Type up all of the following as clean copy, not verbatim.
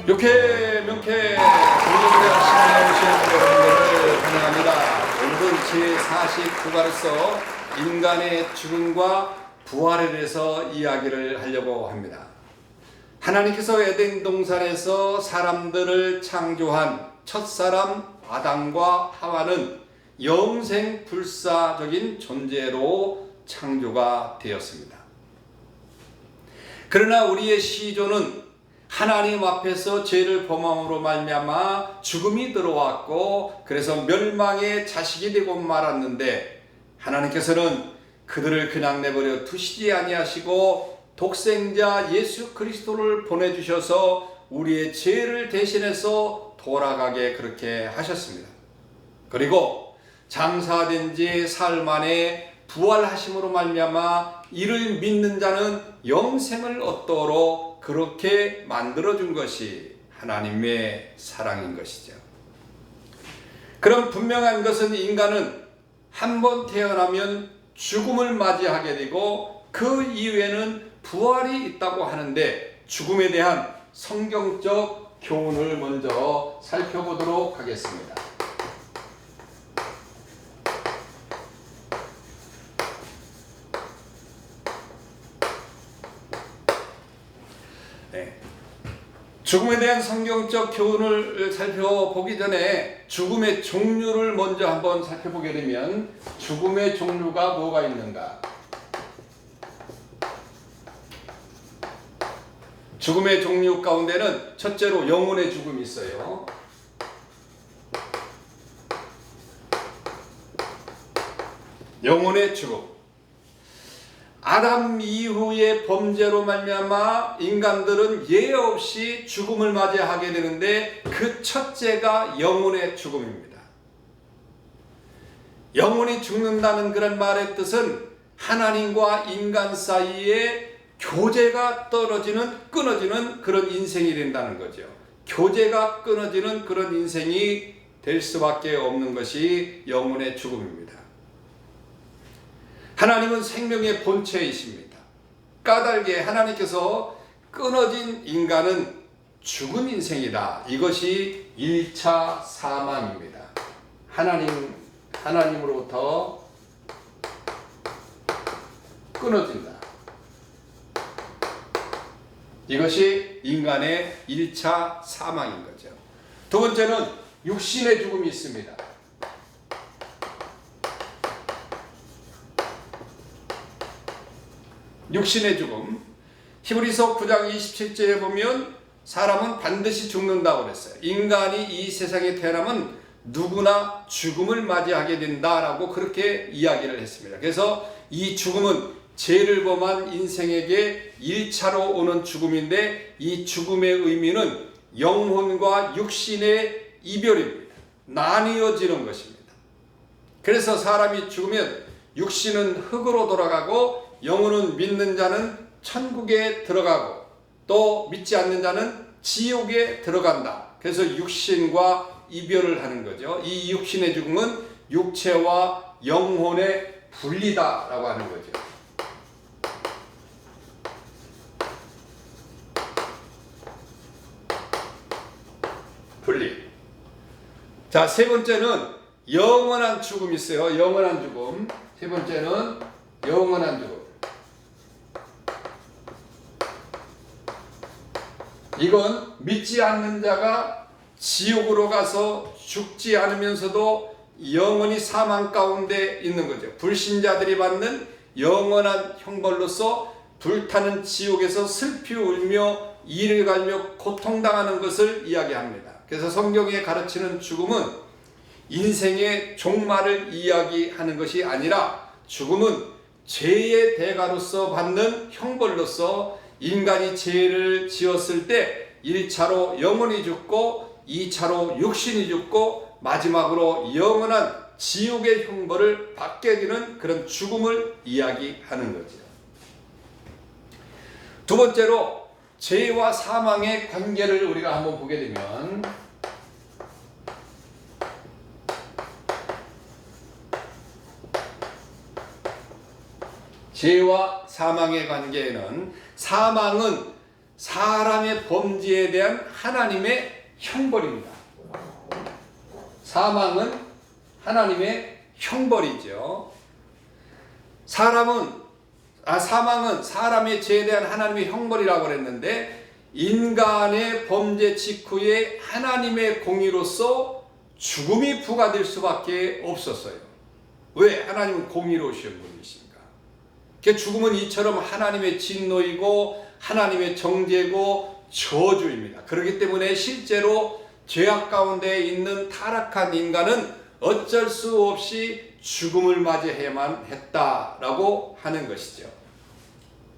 명쾌 공동대 시간에 오신 여러분들을 환영합니다. 오늘은 제49가로서 인간의 죽음과 부활에 대해서 이야기를 하려고 합니다. 하나님께서 에덴 동산에서 사람들을 창조한 첫사람 아담과 하와는 영생 불사적인 존재로 창조가 되었습니다. 그러나 우리의 시조는 하나님 앞에서 죄를 범함으로 말미암아 죽음이 들어왔고 그래서 멸망의 자식이 되고 말았는데, 하나님께서는 그들을 그냥 내버려 두시지 아니하시고 독생자 예수 그리스도를 보내주셔서 우리의 죄를 대신해서 돌아가게 그렇게 하셨습니다. 그리고 장사된 지 사흘 만에 부활하심으로 말미암아 이를 믿는 자는 영생을 얻도록 그렇게 만들어준 것이 하나님의 사랑인 것이죠. 그럼 분명한 것은 인간은 한 번 태어나면 죽음을 맞이하게 되고 그 이후에는 부활이 있다고 하는데, 죽음에 대한 성경적 교훈을 먼저 살펴보도록 하겠습니다. 죽음에 대한 성경적 교훈을 살펴보기 전에 죽음의 종류를 먼저 한번 살펴보게 되면, 죽음의 종류가 뭐가 있는가? 죽음의 종류 가운데는 첫째로 영혼의 죽음이 있어요. 영혼의 죽음. 아담 이후의 범죄로 말미암아 인간들은 예외 없이 죽음을 맞이하게 되는데, 그 첫째가 영혼의 죽음입니다. 영혼이 죽는다는 그런 말의 뜻은 하나님과 인간 사이에 교제가 끊어지는 그런 인생이 된다는 거죠. 교제가 끊어지는 그런 인생이 될 수밖에 없는 것이 영혼의 죽음입니다. 하나님은 생명의 본체이십니다. 까닭에 하나님께서 끊어진 인간은 죽은 인생이다. 이것이 1차 사망입니다. 하나님으로부터 끊어진다. 이것이 인간의 1차 사망인 거죠. 두 번째는 육신의 죽음이 있습니다. 육신의 죽음. 히브리서 9장 27절에 보면 사람은 반드시 죽는다고 그랬어요. 인간이 이 세상에 태어나면 누구나 죽음을 맞이하게 된다라고 그렇게 이야기를 했습니다. 그래서 이 죽음은 죄를 범한 인생에게 1차로 오는 죽음인데, 이 죽음의 의미는 영혼과 육신의 이별입니다. 나뉘어지는 것입니다. 그래서 사람이 죽으면 육신은 흙으로 돌아가고 영혼은 믿는 자는 천국에 들어가고 또 믿지 않는 자는 지옥에 들어간다. 그래서 육신과 이별을 하는 거죠. 이 육신의 죽음은 육체와 영혼의 분리다라고 하는 거죠. 분리. 자, 세 번째는 영원한 죽음이 있어요. 영원한 죽음. 세 번째는 영원한 죽음. 이건 믿지 않는 자가 지옥으로 가서 죽지 않으면서도 영원히 사망 가운데 있는 거죠. 불신자들이 받는 영원한 형벌로서 불타는 지옥에서 슬피 울며 이를 갈며 고통당하는 것을 이야기합니다. 그래서 성경에 가르치는 죽음은 인생의 종말을 이야기하는 것이 아니라, 죽음은 죄의 대가로서 받는 형벌로서 인간이 죄를 지었을 때 1차로 영혼이 죽고 2차로 육신이 죽고 마지막으로 영원한 지옥의 형벌을 받게 되는 그런 죽음을 이야기하는 거죠. 두 번째로 죄와 사망의 관계를 우리가 한번 보게 되면, 죄와 사망의 관계에는 사망은 사람의 범죄에 대한 하나님의 형벌입니다. 사망은 하나님의 형벌이죠. 사망은 사람의 죄에 대한 하나님의 형벌이라고 그랬는데, 인간의 범죄 직후에 하나님의 공의로서 죽음이 부과될 수밖에 없었어요. 왜? 하나님은 공의로우신 분이십니까? 죽음은 이처럼 하나님의 진노이고 하나님의 정죄고 저주입니다. 그렇기 때문에 실제로 죄악 가운데 있는 타락한 인간은 어쩔 수 없이 죽음을 맞이해야만 했다라고 하는 것이죠.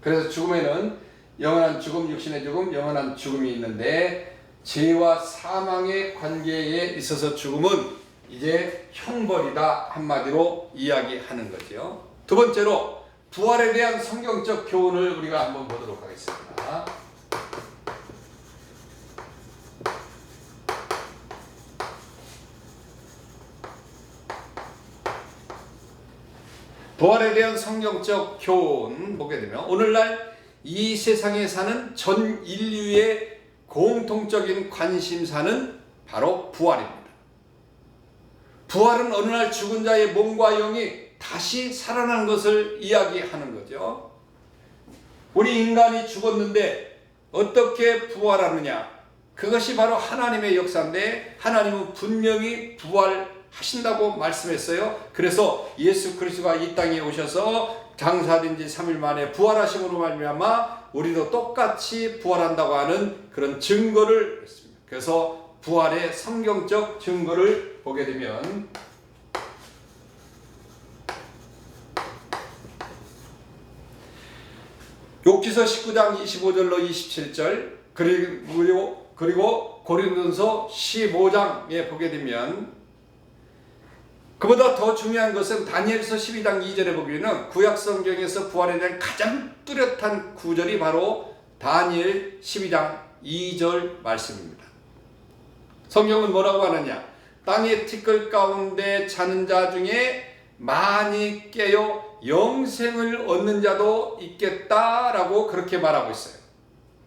그래서 죽음에는 영원한 죽음, 육신의 죽음, 영원한 죽음이 있는데, 죄와 사망의 관계에 있어서 죽음은 이제 형벌이다, 한마디로 이야기하는 거죠. 두 번째로 부활에 대한 성경적 교훈을 우리가 한번 보도록 하겠습니다. 부활에 대한 성경적 교훈 보게 되면, 오늘날 이 세상에 사는 전 인류의 공통적인 관심사는 바로 부활입니다. 부활은 어느 날 죽은 자의 몸과 영이 다시 살아나는 것을 이야기하는 거죠. 우리 인간이 죽었는데 어떻게 부활하느냐? 그것이 바로 하나님의 역사인데, 하나님은 분명히 부활하신다고 말씀했어요. 그래서 예수 그리스도가 이 땅에 오셔서 장사된 지 3일 만에 부활하심으로 말미암아 우리도 똑같이 부활한다고 하는 그런 증거를 했습니다. 그래서 부활의 성경적 증거를 보게 되면, 욥기서 19장 25절로 27절, 그리고 고린도전서 15장에 보게 되면, 그보다 더 중요한 것은 다니엘서 12장 2절에 보기에는 구약 성경에서 부활에 대한 가장 뚜렷한 구절이 바로 다니엘 12장 2절 말씀입니다. 성경은 뭐라고 하느냐? 땅의 티끌 가운데 자는 자 중에 많이 깨어 영생을 얻는 자도 있겠다라고 그렇게 말하고 있어요.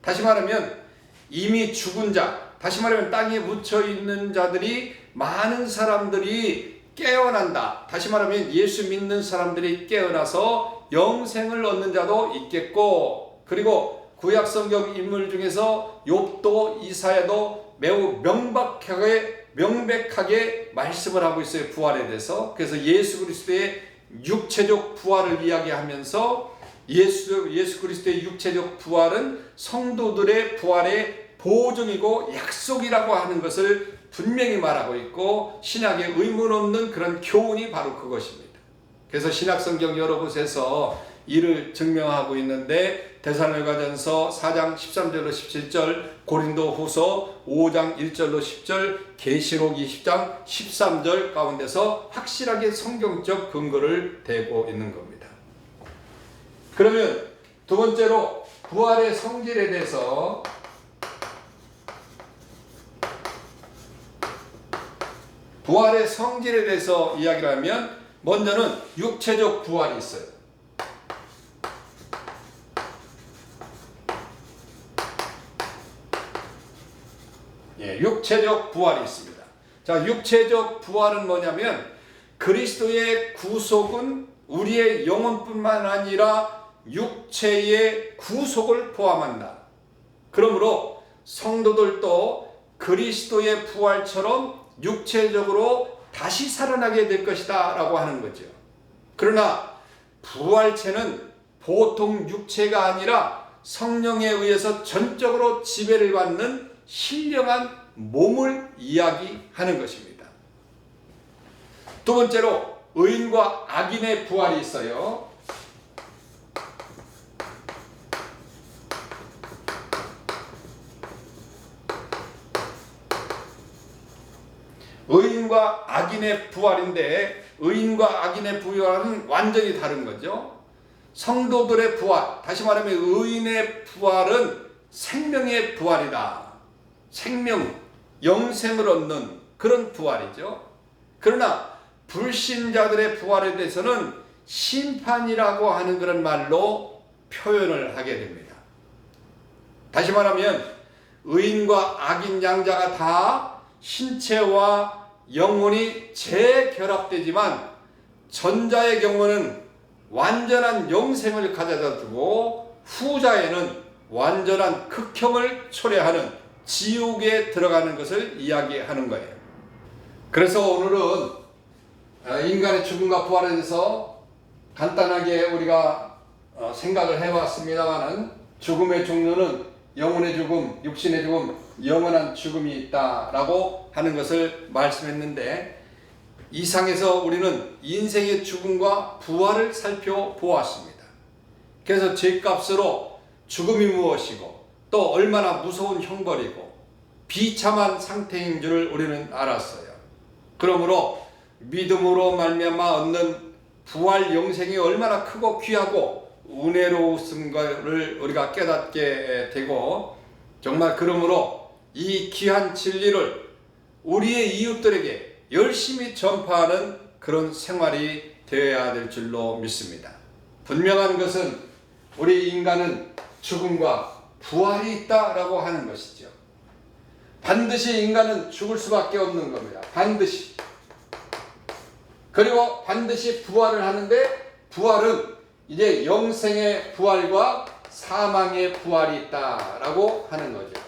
다시 말하면 이미 죽은 자, 다시 말하면 땅에 묻혀 있는 자들이, 많은 사람들이 깨어난다. 다시 말하면 예수 믿는 사람들이 깨어나서 영생을 얻는 자도 있겠고, 그리고 구약 성경 인물 중에서 욥도 이사야도 매우 명백하게 말씀을 하고 있어요, 부활에 대해서. 그래서 예수 그리스도의 육체적 부활을 이야기하면서, 예수 그리스도의 육체적 부활은 성도들의 부활의 보증이고 약속이라고 하는 것을 분명히 말하고 있고, 신약에 의문 없는 그런 교훈이 바로 그것입니다. 그래서 신약 성경 여러 곳에서 이를 증명하고 있는데, 데살로니가전서 4장 13절로 17절, 고린도후서 5장 1절로 10절, 계시록 20장 13절 가운데서 확실하게 성경적 근거를 대고 있는 겁니다. 그러면 두 번째로 부활의 성질에 대해서 이야기를 하면, 먼저는 육체적 부활이 있어요. 육체적 부활이 있습니다. 자, 육체적 부활은 뭐냐면, 그리스도의 구속은 우리의 영혼뿐만 아니라 육체의 구속을 포함한다. 그러므로 성도들도 그리스도의 부활처럼 육체적으로 다시 살아나게 될 것이다 라고 하는 거죠. 그러나 부활체는 보통 육체가 아니라 성령에 의해서 전적으로 지배를 받는 신령한 몸을 이야기하는 것입니다. 두 번째로 의인과 악인의 부활이 있어요. 의인과 악인의 부활인데, 의인과 악인의 부활은 완전히 다른 거죠. 성도들의 부활, 다시 말하면 의인의 부활은 생명의 부활이다. 생명, 영생을 얻는 그런 부활이죠. 그러나 불신자들의 부활에 대해서는 심판이라고 하는 그런 말로 표현을 하게 됩니다. 다시 말하면 의인과 악인 양자가 다 신체와 영혼이 재결합되지만 전자의 경우는 완전한 영생을 가져다 두고 후자에는 완전한 극혐을 초래하는 지옥에 들어가는 것을 이야기하는 거예요. 그래서 오늘은 인간의 죽음과 부활에 대해서 간단하게 우리가 생각을 해봤습니다만은 죽음의 종류는 영혼의 죽음, 육신의 죽음, 영원한 죽음이 있다라고 하는 것을 말씀했는데 이 상에서 우리는 인생의 죽음과 부활을 살펴보았습니다. 그래서 죄값으로 죽음이 무엇이고 또 얼마나 무서운 형벌이고 비참한 상태인 줄을 우리는 알았어요. 그러므로 믿음으로 말미암아 얻는 부활 영생이 얼마나 크고 귀하고 은혜로운것을 우리가 깨닫게 되고 정말 그러므로 이 귀한 진리를 우리의 이웃들에게 열심히 전파하는 그런 생활이 되어야 될 줄로 믿습니다. 분명한 것은 우리 인간은 죽음과 부활이 있다라고 하는 것이죠. 반드시 인간은 죽을 수밖에 없는 겁니다. 반드시. 그리고 반드시 부활을 하는데 부활은 이제 영생의 부활과 사망의 부활이 있다라고 하는 거죠.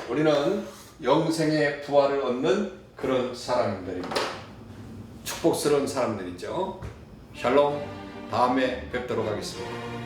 우리는 영생의 부활을 얻는 그런 사람들입니다. 축복스러운 사람들이죠. 샬롬. 다음에 뵙도록 하겠습니다.